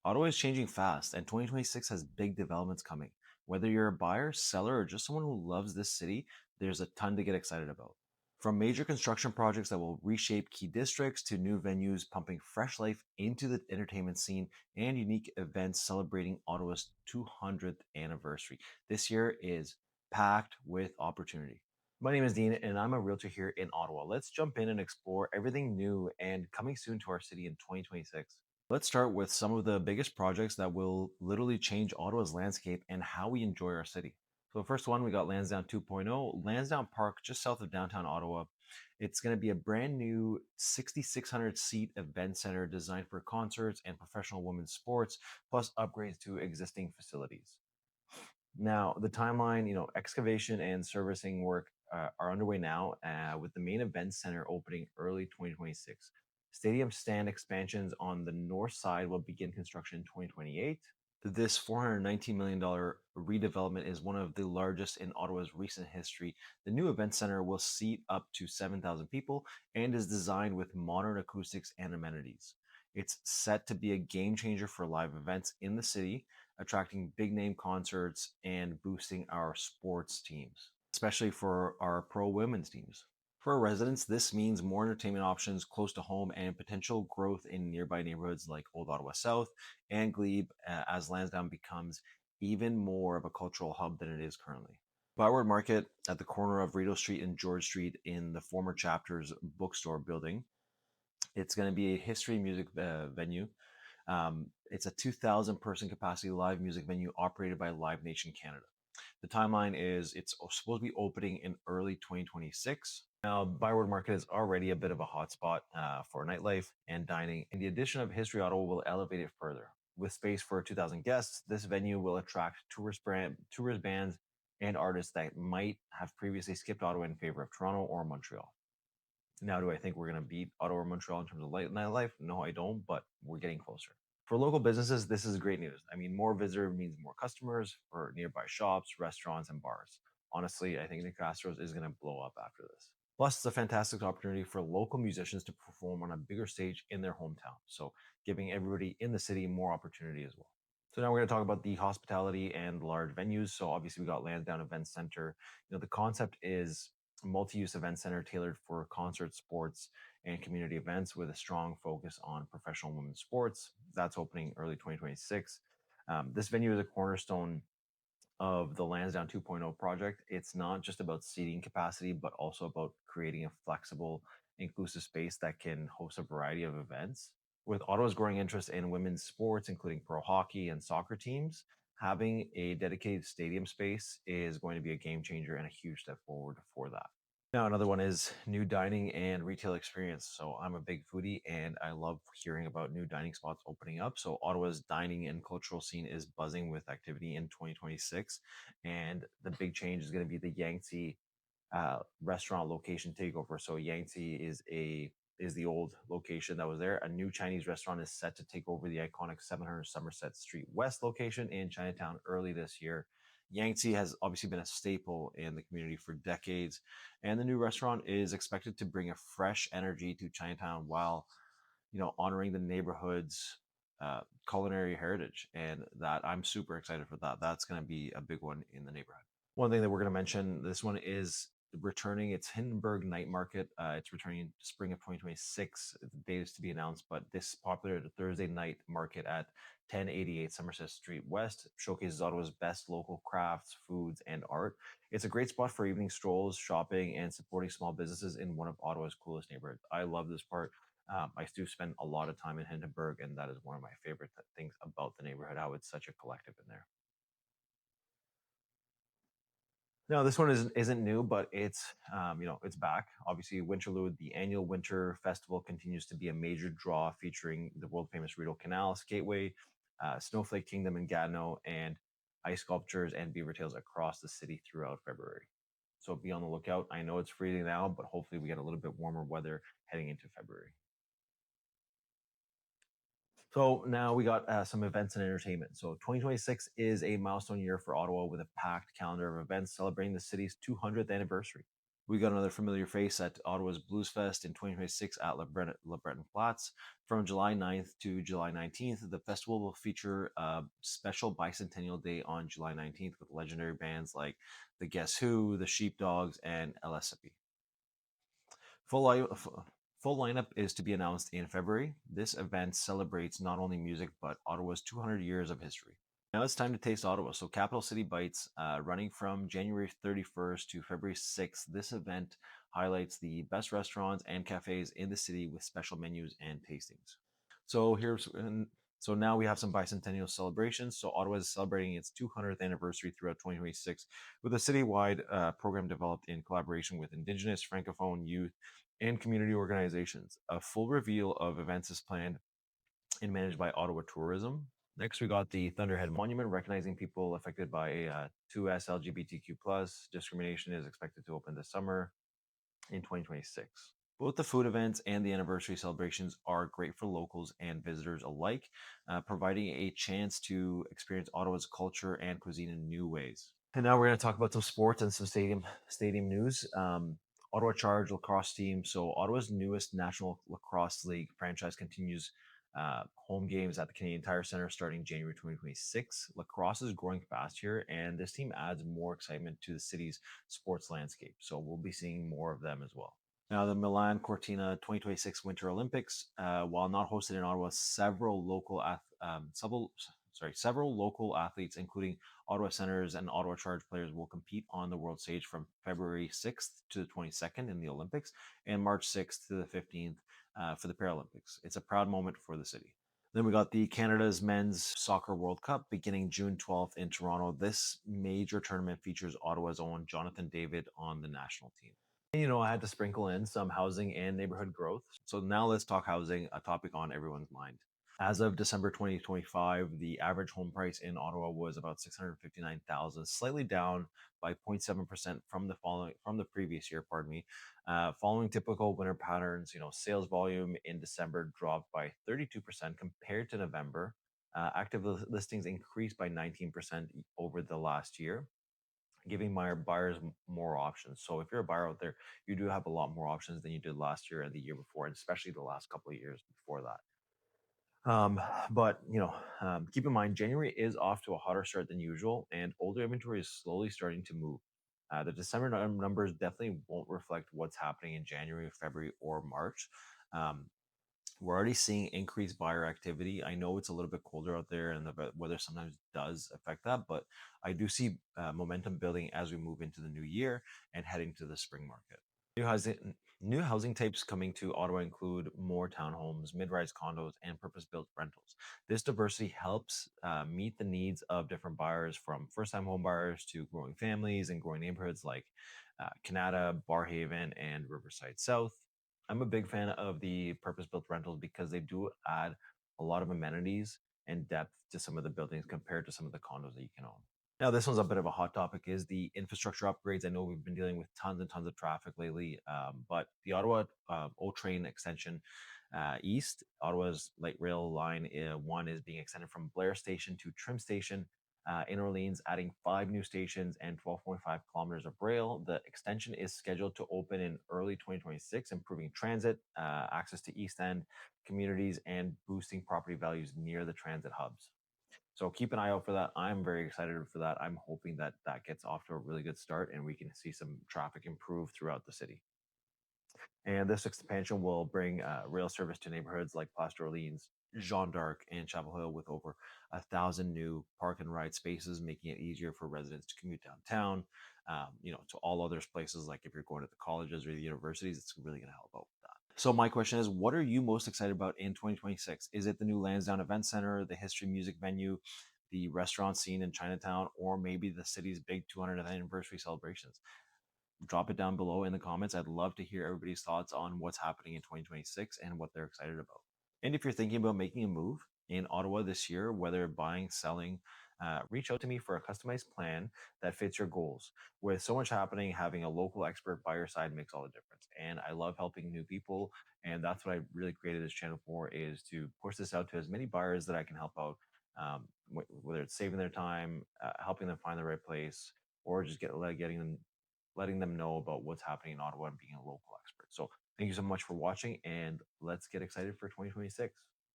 Ottawa is changing fast, and 2026 has big developments coming. Whether you're a buyer, seller, or just someone who loves this city, there's a ton to get excited about. From major construction projects that will reshape key districts to new venues pumping fresh life into the entertainment scene and unique events celebrating Ottawa's 200th anniversary. This year is packed with opportunity. My name is Dean, and I'm a realtor here in Ottawa. Let's jump in and explore everything new and coming soon to our city in 2026. Let's start with some of the biggest projects that will literally change Ottawa's landscape and how we enjoy our city. So, the first one, we got Lansdowne 2.0, Lansdowne Park, just south of downtown Ottawa. It's going to be a brand new 6,600 seat event center designed for concerts and professional women's sports, plus upgrades to existing facilities. Now, the timeline, excavation and servicing work are underway now, with the main event center opening early 2026. Stadium stand expansions on the north side will begin construction in 2028. This $419 million redevelopment is one of the largest in Ottawa's recent history. The new event center will seat up to 7,000 people and is designed with modern acoustics and amenities. It's set to be a game changer for live events in the city, attracting big name concerts and boosting our sports teams, especially for our pro women's teams. For our residents, this means more entertainment options close to home and potential growth in nearby neighborhoods like Old Ottawa South and Glebe, as Lansdowne becomes even more of a cultural hub than it is currently. Byward Market at the corner of Rideau Street and George Street in the former Chapters bookstore building. It's going to be a history music venue. It's a 2,000 person capacity live music venue operated by Live Nation Canada. The timeline is it's supposed to be opening in early 2026. Now, Byward Market is already a bit of a hotspot for nightlife and dining, and the addition of History Ottawa will elevate it further. With space for 2,000 guests, this venue will attract tourist bands and artists that might have previously skipped Ottawa in favor of Toronto or Montreal. Now, do I think we're going to beat Ottawa or Montreal in terms of nightlife? No, I don't, but we're getting closer. For local businesses, this is great news. I mean, more visitor means more customers for nearby shops, restaurants, and bars. Honestly, I think Nick Castro's is going to blow up after this. Plus, it's a fantastic opportunity for local musicians to perform on a bigger stage in their hometown. So, giving everybody in the city more opportunity as well. So now we're going to talk about the hospitality and large venues. So obviously we got Lansdowne Event Center. The concept is a multi-use event center tailored for concerts, sports, and community events with a strong focus on professional women's sports. That's opening early 2026. This venue is a cornerstone of the Lansdowne 2.0 project. It's not just about seating capacity, but also about creating a flexible, inclusive space that can host a variety of events. With Ottawa's growing interest in women's sports, including pro hockey and soccer teams, having a dedicated stadium space is going to be a game changer and a huge step forward for that. Now, another one is new dining and retail experience. So, I'm a big foodie and I love hearing about new dining spots opening up. So, Ottawa's dining and cultural scene is buzzing with activity in 2026. And the big change is going to be the Yangtze restaurant location takeover. So, Yangtze is the old location that was there. A new Chinese restaurant is set to take over the iconic 700 Somerset Street West location in Chinatown early this year. Yangtze has obviously been a staple in the community for decades, and the new restaurant is expected to bring a fresh energy to Chinatown while honoring the neighborhood's culinary heritage. And that I'm super excited for that. That's going to be a big one in the neighborhood. One thing that we're going to mention, this one is returning. It's Hindenburg Night Market. It's returning in spring of 2026. The date is to be announced, but this popular Thursday night market at 1088 Somerset Street West showcases Ottawa's best local crafts, foods, and art. It's a great spot for evening strolls, shopping, and supporting small businesses in one of Ottawa's coolest neighborhoods. I love this part. I do spend a lot of time in Hindenburg, and that is one of my favorite things about the neighborhood, how it's such a collective in there. No, this one isn't new, but it's back. Obviously, Winterlude, the annual winter festival, continues to be a major draw, featuring the world famous Rideau Canal, Skateway, Snowflake Kingdom in Gatineau, and ice sculptures and beaver tails across the city throughout February. So be on the lookout. I know it's freezing now, but hopefully we get a little bit warmer weather heading into February. So now we got some events and entertainment. So 2026 is a milestone year for Ottawa with a packed calendar of events celebrating the city's 200th anniversary. We got another familiar face at Ottawa's Blues Fest in 2026 at Le Breton Platz. From July 9th to July 19th, the festival will feature a special bicentennial day on July 19th with legendary bands like the Guess Who, the Sheepdogs, and LSP. Full, li- full lineup is to be announced in February. This event celebrates not only music but Ottawa's 200 years of history. Now it's time to taste Ottawa. So Capital City Bites, running from January 31st to February 6th. This event highlights the best restaurants and cafes in the city with special menus and tastings. So here's so now we have some bicentennial celebrations. So Ottawa is celebrating its 200th anniversary throughout 2026 with a citywide program developed in collaboration with Indigenous, Francophone youth, and community organizations. A full reveal of events is planned and managed by Ottawa Tourism. Next, we got the Thunderhead Monument, recognizing people affected by 2S LGBTQ plus discrimination, is expected to open this summer in 2026. Both the food events and the anniversary celebrations are great for locals and visitors alike, providing a chance to experience Ottawa's culture and cuisine in new ways. And now we're going to talk about some sports and some stadium news. Ottawa Charge lacrosse team. So Ottawa's newest National Lacrosse League franchise continues home games at the Canadian Tire Center starting January 2026. Lacrosse is growing fast here, and this team adds more excitement to the city's sports landscape. So we'll be seeing more of them as well. Now, the Milan Cortina 2026 Winter Olympics, while not hosted in Ottawa, several local athletes, including Ottawa Senators and Ottawa Charge players, will compete on the world stage from February 6th to the 22nd in the Olympics and March 6th to the 15th for the Paralympics. It's a proud moment for the city. Then we got the Canada's Men's Soccer World Cup beginning June 12th in Toronto. This major tournament features Ottawa's own Jonathan David on the national team. I had to sprinkle in some housing and neighborhood growth. So now let's talk housing, a topic on everyone's mind. As of December 2025, the average home price in Ottawa was about 659,000, slightly down by 0.7% from the previous year, pardon me. Following typical winter patterns, sales volume in December dropped by 32% compared to November. Active listings increased by 19% over the last year, giving my buyers more options. So if you're a buyer out there, you do have a lot more options than you did last year and the year before, and especially the last couple of years before that. But keep in mind, January is off to a hotter start than usual, and older inventory is slowly starting to move. The December numbers definitely won't reflect what's happening in January, February, or March. Um, we're already seeing increased buyer activity. I know it's a little bit colder out there, and the weather sometimes does affect that, but I do see momentum building as we move into the new year and heading to the spring market. New housing types coming to Ottawa include more townhomes, mid-rise condos, and purpose-built rentals. This diversity helps meet the needs of different buyers, from first-time home buyers to growing families and growing neighborhoods like Canada, Barhaven, and Riverside South. I'm a big fan of the purpose-built rentals because they do add a lot of amenities and depth to some of the buildings compared to some of the condos that you can own. Now, this one's a bit of a hot topic, is the infrastructure upgrades. I know we've been dealing with tons and tons of traffic lately, but the Ottawa O Train extension east, Ottawa's light rail line 1 is being extended from Blair Station to Trim Station in Orleans, adding 5 new stations and 12.5 kilometers of rail. The extension is scheduled to open in early 2026, improving transit, access to East End communities, and boosting property values near the transit hubs. So keep an eye out for that. I'm very excited for that. I'm hoping that that gets off to a really good start and we can see some traffic improve throughout the city. And this expansion will bring rail service to neighborhoods like Place d'Orleans, Jean d'Arc, and Chapel Hill, with over 1,000 new park and ride spaces, making it easier for residents to commute downtown. To all other places, like if you're going to the colleges or the universities, it's really going to help out with that. So my question is, what are you most excited about in 2026? Is it the new Lansdowne Event Center, the history music venue, the restaurant scene in Chinatown, or maybe the city's big 200th anniversary celebrations? Drop it down below in the comments. I'd love to hear everybody's thoughts on what's happening in 2026 and what they're excited about. And if you're thinking about making a move in Ottawa this year, whether buying, selling, reach out to me for a customized plan that fits your goals. With so much happening, having a local expert by your side makes all the difference. And I love helping new people. And that's what I really created this channel for, is to push this out to as many buyers that I can help out, whether it's saving their time, helping them find the right place, or just getting them letting them know about what's happening in Ottawa and being a local expert. So thank you so much for watching, and let's get excited for 2026.